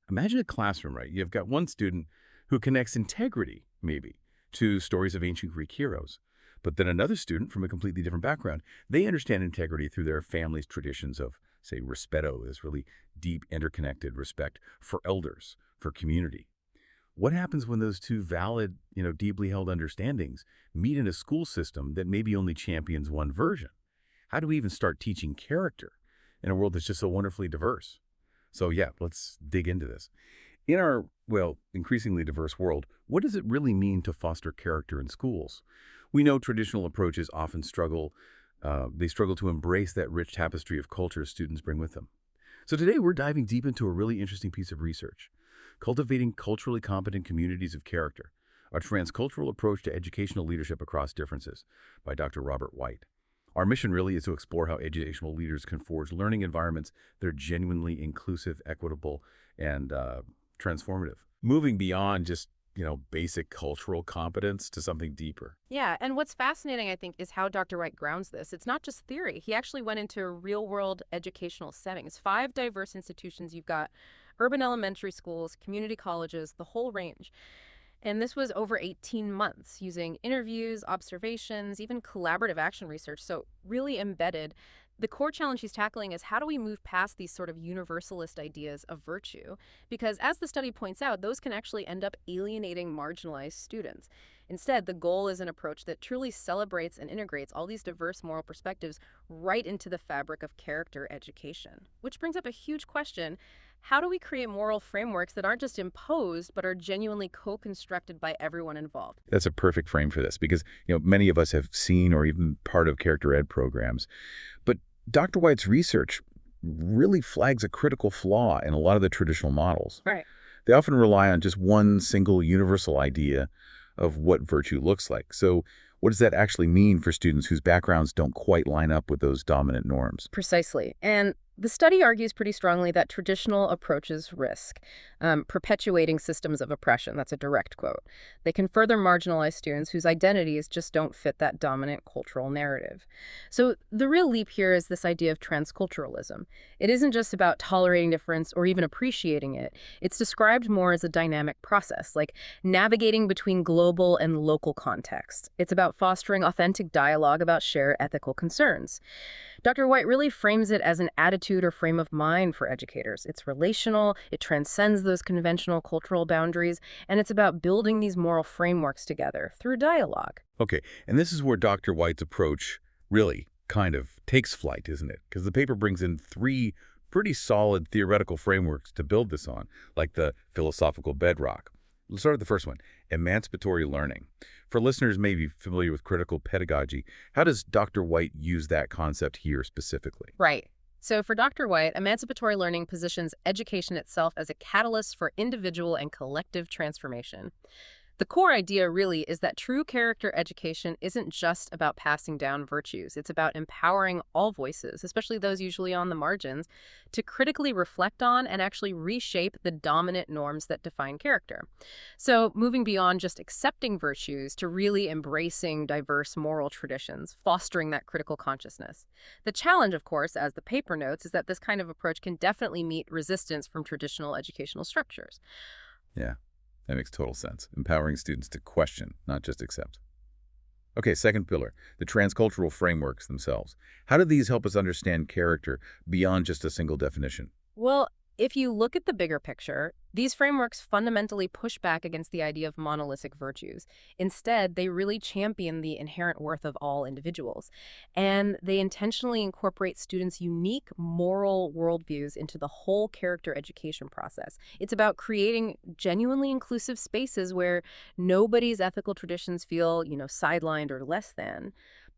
Imagine a classroom, right? You've got one student who connects integrity, maybe, to stories of ancient Greek heroes. But then another student from a completely different background, they understand integrity through their family's traditions of, say, respeto, this really deep, interconnected respect for elders, for community. What happens when those two valid, deeply held understandings meet in a school system that maybe only champions one version? How do we even start teaching character in a world that's just so wonderfully diverse? So yeah, let's dig into this. In our, well, increasingly diverse world, what does it really mean to foster character in schools? We know traditional approaches often they struggle to embrace that rich tapestry of culture students bring with them. So today we're diving deep into a really interesting piece of research, Cultivating Culturally Competent Communities of Character, a transcultural approach to educational leadership across differences by Dr. Robert White. Our mission really is to explore how educational leaders can forge learning environments that are genuinely inclusive, equitable, and transformative. Moving beyond just, basic cultural competence to something deeper. Yeah, and what's fascinating, I think, is how Dr. Wright grounds this. It's not just theory. He actually went into real-world educational settings. 5 diverse institutions. You've got urban elementary schools, community colleges, the whole range. And this was over 18 months using interviews, observations, even collaborative action research. So really embedded. The core challenge he's tackling is how do we move past these sort of universalist ideas of virtue? Because as the study points out, those can actually end up alienating marginalized students. Instead, the goal is an approach that truly celebrates and integrates all these diverse moral perspectives right into the fabric of character education. Which brings up a huge question. How do we create moral frameworks that aren't just imposed, but are genuinely co-constructed by everyone involved? That's a perfect frame for this because, many of us have seen or even part of character ed programs. But Dr. White's research really flags a critical flaw in a lot of the traditional models. Right. They often rely on just one single universal idea of what virtue looks like. So what does that actually mean for students whose backgrounds don't quite line up with those dominant norms? Precisely. And the study argues pretty strongly that traditional approaches risk perpetuating systems of oppression. That's a direct quote. They can further marginalize students whose identities just don't fit that dominant cultural narrative. So the real leap here is this idea of transculturalism. It isn't just about tolerating difference or even appreciating it. It's described more as a dynamic process, like navigating between global and local context. It's about fostering authentic dialogue about shared ethical concerns. Dr. White really frames it as an attitude or frame of mind for educators. It's relational, it transcends those conventional cultural boundaries, and it's about building these moral frameworks together through dialogue. Okay, and this is where Dr. White's approach really kind of takes flight, isn't it? Because the paper brings in 3 pretty solid theoretical frameworks to build this on, like the philosophical bedrock. Let's start with the first one, emancipatory learning. For listeners maybe familiar with critical pedagogy, how does Dr. White use that concept here specifically? Right. So for Dr. White, emancipatory learning positions education itself as a catalyst for individual and collective transformation. The core idea really is that true character education isn't just about passing down virtues. It's about empowering all voices, especially those usually on the margins, to critically reflect on and actually reshape the dominant norms that define character. So moving beyond just accepting virtues to really embracing diverse moral traditions, fostering that critical consciousness. The challenge, of course, as the paper notes, is that this kind of approach can definitely meet resistance from traditional educational structures. Yeah. That makes total sense. Empowering students to question, not just accept. Okay, second pillar, the transcultural frameworks themselves. How do these help us understand character beyond just a single definition? Well, if you look at the bigger picture, these frameworks fundamentally push back against the idea of monolithic virtues. Instead, they really champion the inherent worth of all individuals. And they intentionally incorporate students' unique moral worldviews into the whole character education process. It's about creating genuinely inclusive spaces where nobody's ethical traditions feel, sidelined or less than.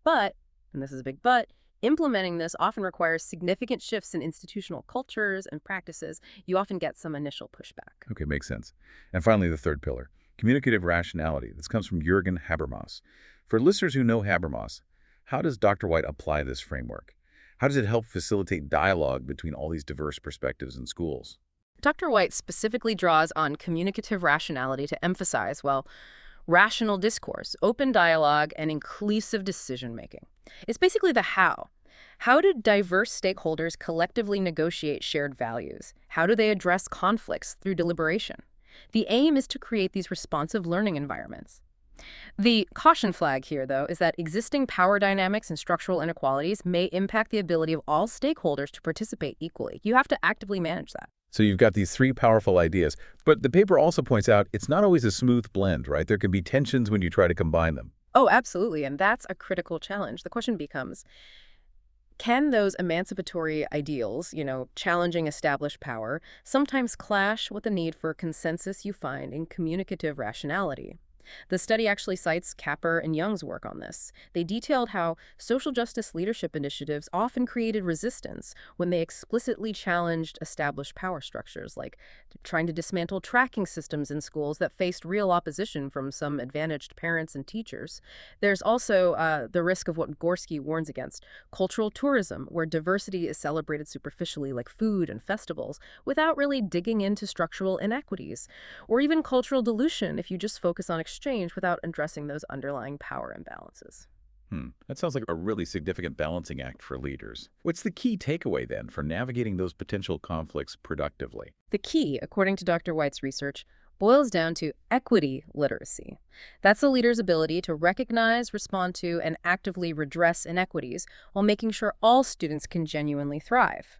But, and this is a big but, implementing this often requires significant shifts in institutional cultures and practices. You often get some initial pushback. Okay, makes sense. And finally, the third pillar, communicative rationality. This comes from Jürgen Habermas. For listeners who know Habermas, how does Dr. White apply this framework? How does it help facilitate dialogue between all these diverse perspectives in schools? Dr. White specifically draws on communicative rationality to emphasize, rational discourse, open dialogue, and inclusive decision-making. It's basically the how. How do diverse stakeholders collectively negotiate shared values? How do they address conflicts through deliberation? The aim is to create these responsive learning environments. The caution flag here, though, is that existing power dynamics and structural inequalities may impact the ability of all stakeholders to participate equally. You have to actively manage that. So you've got these three powerful ideas, but the paper also points out it's not always a smooth blend, right? There can be tensions when you try to combine them. Oh, absolutely, and that's a critical challenge. The question becomes, can those emancipatory ideals, challenging established power, sometimes clash with the need for consensus you find in communicative rationality? The study actually cites Capper and Young's work on this. They detailed how social justice leadership initiatives often created resistance when they explicitly challenged established power structures, like trying to dismantle tracking systems in schools that faced real opposition from some advantaged parents and teachers. There's also the risk of what Gorski warns against, cultural tourism, where diversity is celebrated superficially, like food and festivals, without really digging into structural inequities, or even cultural dilution if you just focus on exchange without addressing those underlying power imbalances. That sounds like a really significant balancing act for leaders. What's the key takeaway, then, for navigating those potential conflicts productively? The key, according to Dr. White's research, boils down to equity literacy. That's a leader's ability to recognize, respond to, and actively redress inequities while making sure all students can genuinely thrive.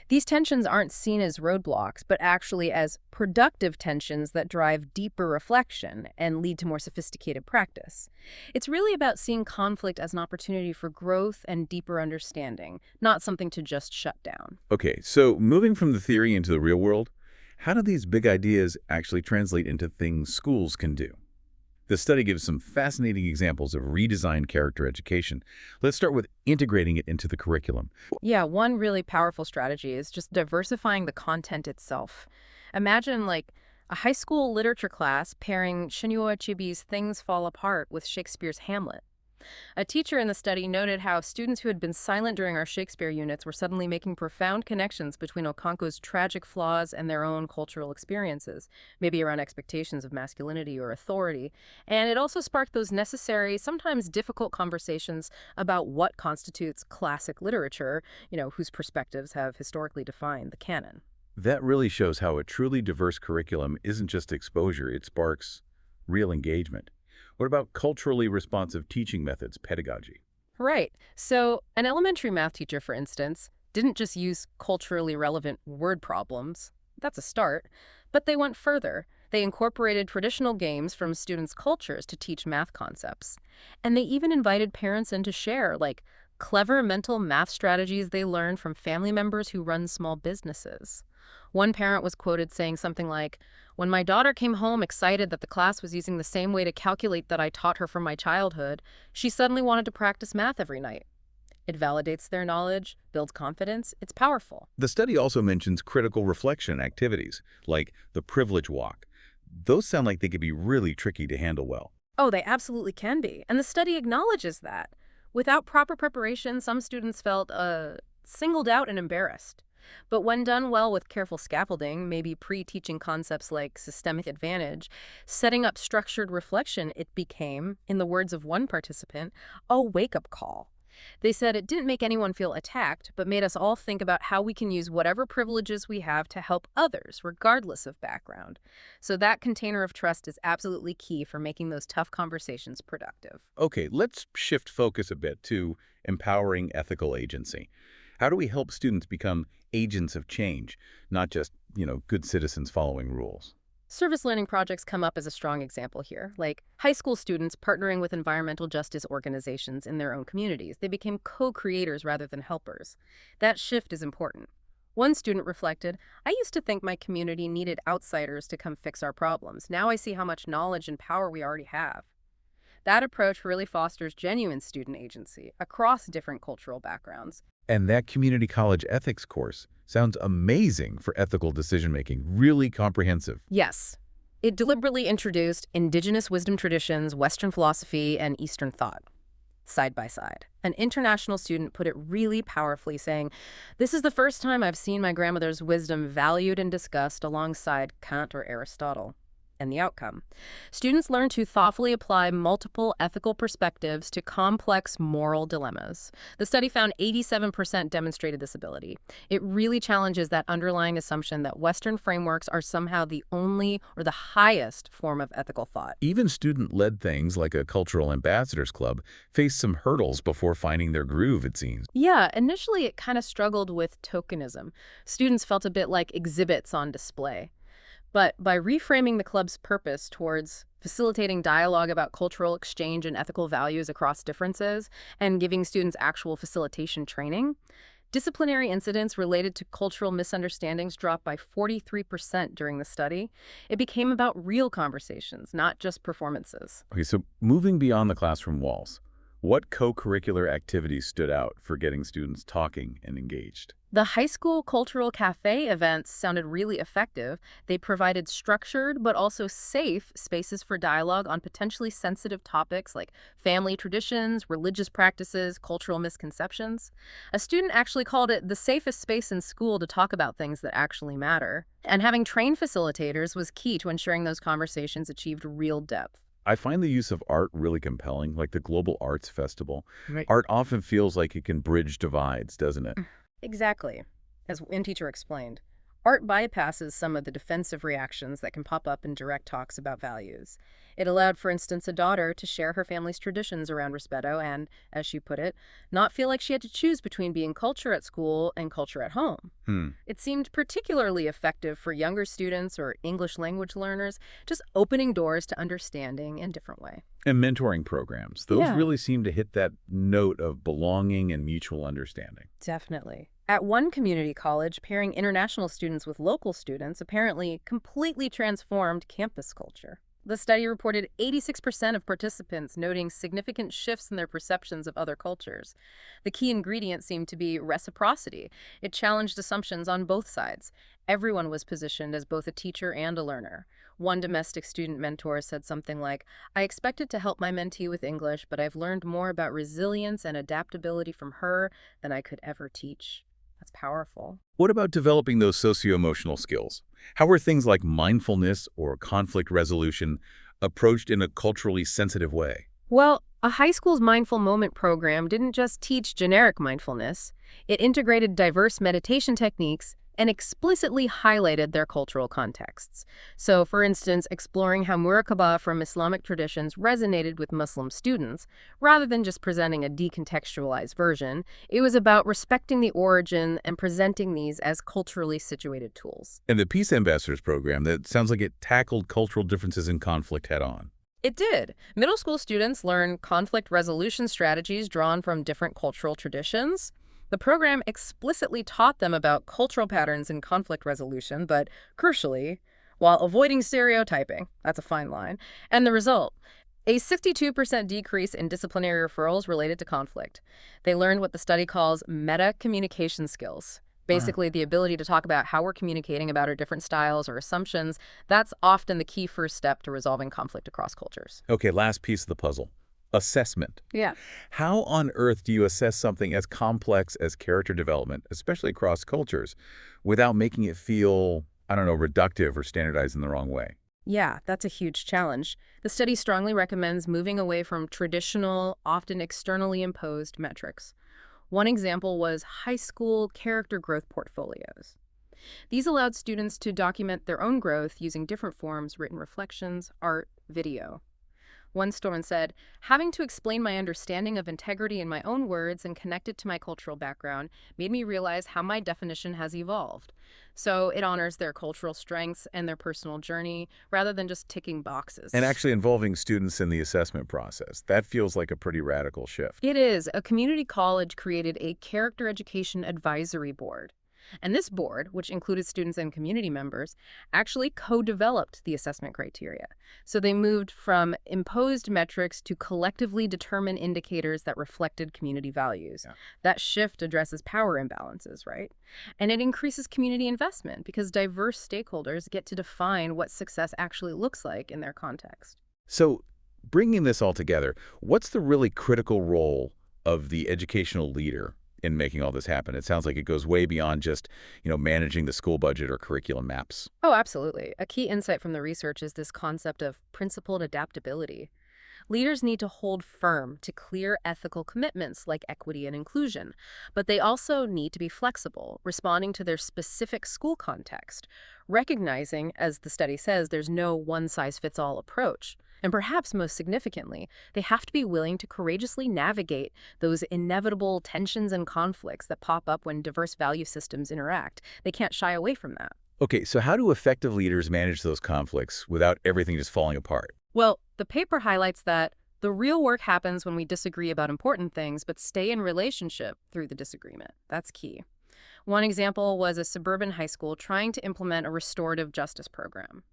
These tensions aren't seen as roadblocks, but actually as productive tensions that drive deeper reflection and lead to more sophisticated practice. It's really about seeing conflict as an opportunity for growth and deeper understanding, not something to just shut down. Okay, so moving from the theory into the real world, how do these big ideas actually translate into things schools can do? The study gives some fascinating examples of redesigned character education. Let's start with integrating it into the curriculum. Yeah, one really powerful strategy is just diversifying the content itself. Imagine a high school literature class pairing Chinua Achebe's Things Fall Apart with Shakespeare's Hamlet. A teacher in the study noted how students who had been silent during our Shakespeare units were suddenly making profound connections between Okonkwo's tragic flaws and their own cultural experiences, maybe around expectations of masculinity or authority. And it also sparked those necessary, sometimes difficult conversations about what constitutes classic literature, whose perspectives have historically defined the canon. That really shows how a truly diverse curriculum isn't just exposure, it sparks real engagement. What about culturally responsive teaching methods, pedagogy? Right. So, an elementary math teacher, for instance, didn't just use culturally relevant word problems. That's a start. But they went further. They incorporated traditional games from students' cultures to teach math concepts. And they even invited parents in to share, clever mental math strategies they learned from family members who run small businesses. One parent was quoted saying something like, "When my daughter came home excited that the class was using the same way to calculate that I taught her from my childhood, she suddenly wanted to practice math every night." It validates their knowledge, builds confidence. It's powerful. The study also mentions critical reflection activities, like the privilege walk. Those sound like they could be really tricky to handle well. Oh, they absolutely can be. And the study acknowledges that. Without proper preparation, some students felt singled out and embarrassed. But when done well with careful scaffolding, maybe pre-teaching concepts like systemic advantage, setting up structured reflection, it became, in the words of one participant, a wake-up call. They said it didn't make anyone feel attacked, but made us all think about how we can use whatever privileges we have to help others, regardless of background. So that container of trust is absolutely key for making those tough conversations productive. Okay, let's shift focus a bit to empowering ethical agency. How do we help students become agents of change, not just, good citizens following rules? Service learning projects come up as a strong example here, like high school students partnering with environmental justice organizations in their own communities. They became co-creators rather than helpers. That shift is important. One student reflected, "I used to think my community needed outsiders to come fix our problems. Now I see how much knowledge and power we already have." That approach really fosters genuine student agency across different cultural backgrounds. And that community college ethics course sounds amazing for ethical decision-making, really comprehensive. Yes. It deliberately introduced indigenous wisdom traditions, Western philosophy, and Eastern thought, side by side. An international student put it really powerfully, saying, "This is the first time I've seen my grandmother's wisdom valued and discussed alongside Kant or Aristotle." and the outcome. Students learn to thoughtfully apply multiple ethical perspectives to complex moral dilemmas. The study found 87% demonstrated this ability. It really challenges that underlying assumption that Western frameworks are somehow the only or the highest form of ethical thought. Even student-led things like a cultural ambassadors club face some hurdles before finding their groove, it seems. Yeah, initially it kind of struggled with tokenism. Students felt a bit like exhibits on display. But by reframing the club's purpose towards facilitating dialogue about cultural exchange and ethical values across differences and giving students actual facilitation training, disciplinary incidents related to cultural misunderstandings dropped by 43% during the study. It became about real conversations, not just performances. Okay, so moving beyond the classroom walls, what co-curricular activities stood out for getting students talking and engaged? The high school cultural cafe events sounded really effective. They provided structured but also safe spaces for dialogue on potentially sensitive topics like family traditions, religious practices, cultural misconceptions. A student actually called it the safest space in school to talk about things that actually matter. And having trained facilitators was key to ensuring those conversations achieved real depth. I find the use of art really compelling, like the Global Arts Festival. Right. Art often feels like it can bridge divides, doesn't it? Exactly. As InTeacher explained, art bypasses some of the defensive reactions that can pop up in direct talks about values. It allowed, for instance, a daughter to share her family's traditions around Respeto and, as she put it, not feel like she had to choose between being culture at school and culture at home. It seemed particularly effective for younger students or English language learners, just opening doors to understanding in a different way. And mentoring programs, those Yeah. really seem to hit that note of belonging and mutual understanding. Definitely. At one community college, pairing international students with local students apparently completely transformed campus culture. The study reported 86% of participants noting significant shifts in their perceptions of other cultures. The key ingredient seemed to be reciprocity. It challenged assumptions on both sides. Everyone was positioned as both a teacher and a learner. One domestic student mentor said something like, "I expected to help my mentee with English, but I've learned more about resilience and adaptability from her than I could ever teach." That's powerful. What about developing those socio-emotional skills? How are things like mindfulness or conflict resolution approached in a culturally sensitive way? Well, a high school's mindful moment program didn't just teach generic mindfulness. It integrated diverse meditation techniques and explicitly highlighted their cultural contexts. So, for instance, exploring how muraqabah from Islamic traditions resonated with Muslim students, rather than just presenting a decontextualized version, it was about respecting the origin and presenting these as culturally situated tools. And the Peace Ambassadors program, that sounds like it tackled cultural differences in conflict head-on. It did. Middle school students learn conflict resolution strategies drawn from different cultural traditions. The program explicitly taught them about cultural patterns in conflict resolution, but crucially, while avoiding stereotyping, that's a fine line, and the result, a 62% decrease in disciplinary referrals related to conflict. They learned what the study calls meta-communication skills. Basically, the ability to talk about how we're communicating about our different styles or assumptions. That's often the key first step to resolving conflict across cultures. Okay, last piece of the puzzle. Assessment. Yeah. How on earth do you assess something as complex as character development, especially across cultures, without making it feel, I don't know, reductive or standardized in the wrong way? Yeah, that's a huge challenge. The study strongly recommends moving away from traditional, often externally imposed metrics. One example was high school character growth portfolios. These allowed students to document their own growth using different forms, written reflections, art, video. One student said, "Having to explain my understanding of integrity in my own words and connect it to my cultural background made me realize how my definition has evolved." So it honors their cultural strengths and their personal journey rather than just ticking boxes. And actually involving students in the assessment process. That feels like a pretty radical shift. It is. A community college created a character education advisory board. And this board, which included students and community members, actually co-developed the assessment criteria. So they moved from imposed metrics to collectively determine indicators that reflected community values. Yeah. That shift addresses power imbalances, right? And it increases community investment because diverse stakeholders get to define what success actually looks like in their context. So bringing this all together, what's the really critical role of the educational leader in making all this happen? It sounds like it goes way beyond just, managing the school budget or curriculum maps. Oh, absolutely. A key insight from the research is this concept of principled adaptability. Leaders need to hold firm to clear ethical commitments like equity and inclusion, but they also need to be flexible, responding to their specific school context, recognizing, as the study says, there's no one-size-fits-all approach. And perhaps most significantly, they have to be willing to courageously navigate those inevitable tensions and conflicts that pop up when diverse value systems interact. They can't shy away from that. Okay, so how do effective leaders manage those conflicts without everything just falling apart? Well, the paper highlights that the real work happens when we disagree about important things, but stay in relationship through the disagreement. That's key. One example was a suburban high school trying to implement a restorative justice program.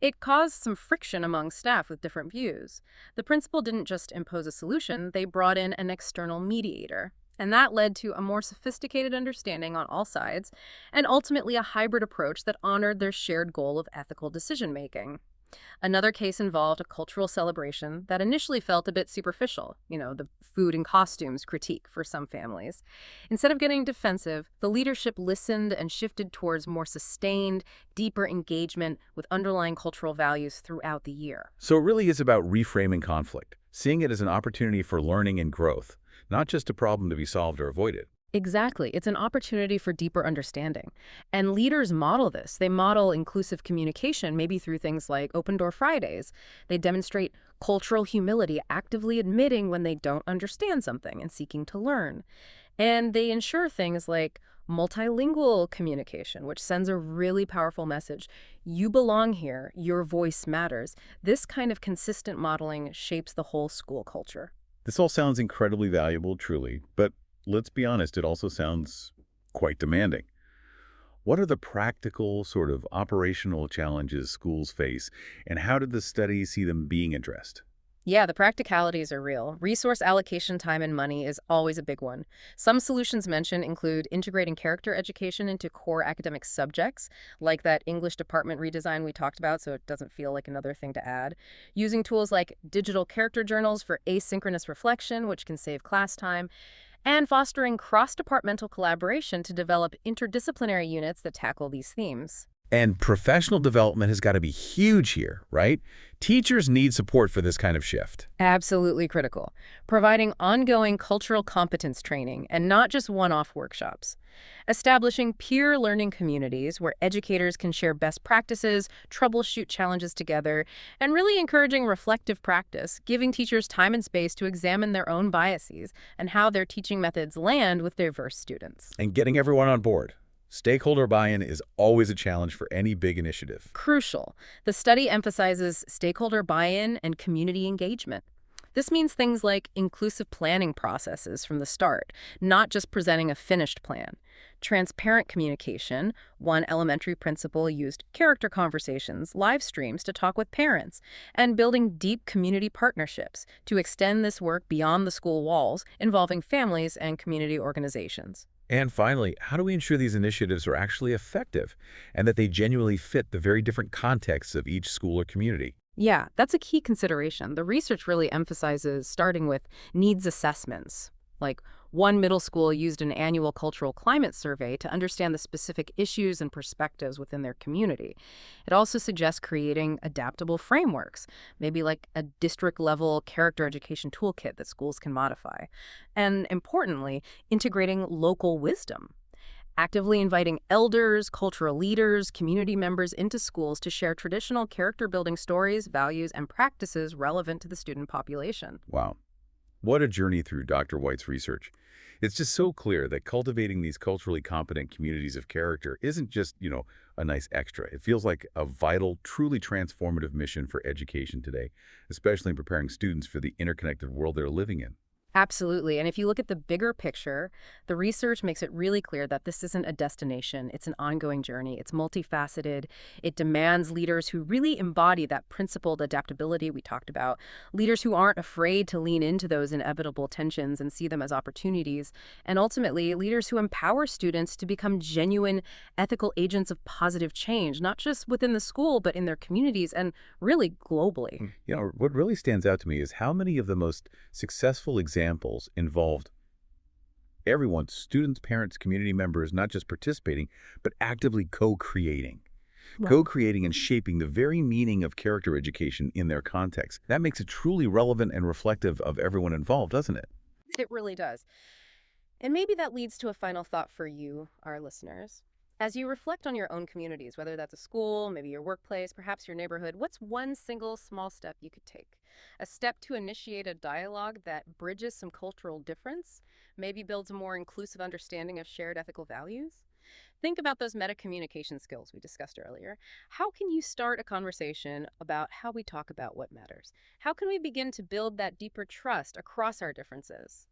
It caused some friction among staff with different views. The principal didn't just impose a solution, they brought in an external mediator. And that led to a more sophisticated understanding on all sides, and ultimately a hybrid approach that honored their shared goal of ethical decision-making. Another case involved a cultural celebration that initially felt a bit superficial, the food and costumes critique for some families. Instead of getting defensive, the leadership listened and shifted towards more sustained, deeper engagement with underlying cultural values throughout the year. So it really is about reframing conflict, seeing it as an opportunity for learning and growth, not just a problem to be solved or avoided. Exactly. It's an opportunity for deeper understanding. And leaders model this. They model inclusive communication, maybe through things like Open Door Fridays. They demonstrate cultural humility, actively admitting when they don't understand something and seeking to learn. And they ensure things like multilingual communication, which sends a really powerful message. You belong here. Your voice matters. This kind of consistent modeling shapes the whole school culture. This all sounds incredibly valuable, truly, but let's be honest, it also sounds quite demanding. What are the practical, sort of operational challenges schools face, and how did the study see them being addressed? Yeah, the practicalities are real. Resource allocation, time, and money is always a big one. Some solutions mentioned include integrating character education into core academic subjects, like that English department redesign we talked about, so it doesn't feel like another thing to add. Using tools like digital character journals for asynchronous reflection, which can save class time, and fostering cross-departmental collaboration to develop interdisciplinary units that tackle these themes. And professional development has got to be huge here, right? Teachers need support for this kind of shift. Absolutely critical. Providing ongoing cultural competence training and not just one-off workshops. Establishing peer learning communities where educators can share best practices, troubleshoot challenges together, and really encouraging reflective practice, giving teachers time and space to examine their own biases and how their teaching methods land with diverse students. And getting everyone on board. Stakeholder buy-in is always a challenge for any big initiative. Crucial. The study emphasizes stakeholder buy-in and community engagement. This means things like inclusive planning processes from the start, not just presenting a finished plan. Transparent communication. One elementary principal used character conversations, live streams to talk with parents, and building deep community partnerships to extend this work beyond the school walls, involving families and community organizations. And finally, how do we ensure these initiatives are actually effective and that they genuinely fit the very different contexts of each school or community? Yeah, that's a key consideration. The research really emphasizes starting with needs assessments. Like one middle school used an annual cultural climate survey to understand the specific issues and perspectives within their community. It also suggests creating adaptable frameworks, maybe like a district-level character education toolkit that schools can modify. And importantly, integrating local wisdom. Actively inviting elders, cultural leaders, community members into schools to share traditional character-building stories, values, and practices relevant to the student population. Wow. What a journey through Dr. White's research. It's just so clear that cultivating these culturally competent communities of character isn't just, a nice extra. It feels like a vital, truly transformative mission for education today, especially in preparing students for the interconnected world they're living in. Absolutely. And if you look at the bigger picture, the research makes it really clear that this isn't a destination. It's an ongoing journey. It's multifaceted. It demands leaders who really embody that principled adaptability we talked about, leaders who aren't afraid to lean into those inevitable tensions and see them as opportunities, and ultimately leaders who empower students to become genuine ethical agents of positive change, not just within the school, but in their communities and really globally. What really stands out to me is how many of the most successful examples involved Everyone, students, parents, community members, not just participating, but actively co-creating. Right. Co-creating and shaping the very meaning of character education in their context. That makes it truly relevant and reflective of everyone involved, doesn't it? It really does. And maybe that leads to a final thought for you, our listeners. As you reflect on your own communities, whether that's a school, maybe your workplace, perhaps your neighborhood, what's one single small step you could take? A step to initiate a dialogue that bridges some cultural difference, maybe builds a more inclusive understanding of shared ethical values? Think about those meta communication skills we discussed earlier. How can you start a conversation about how we talk about what matters? How can we begin to build that deeper trust across our differences?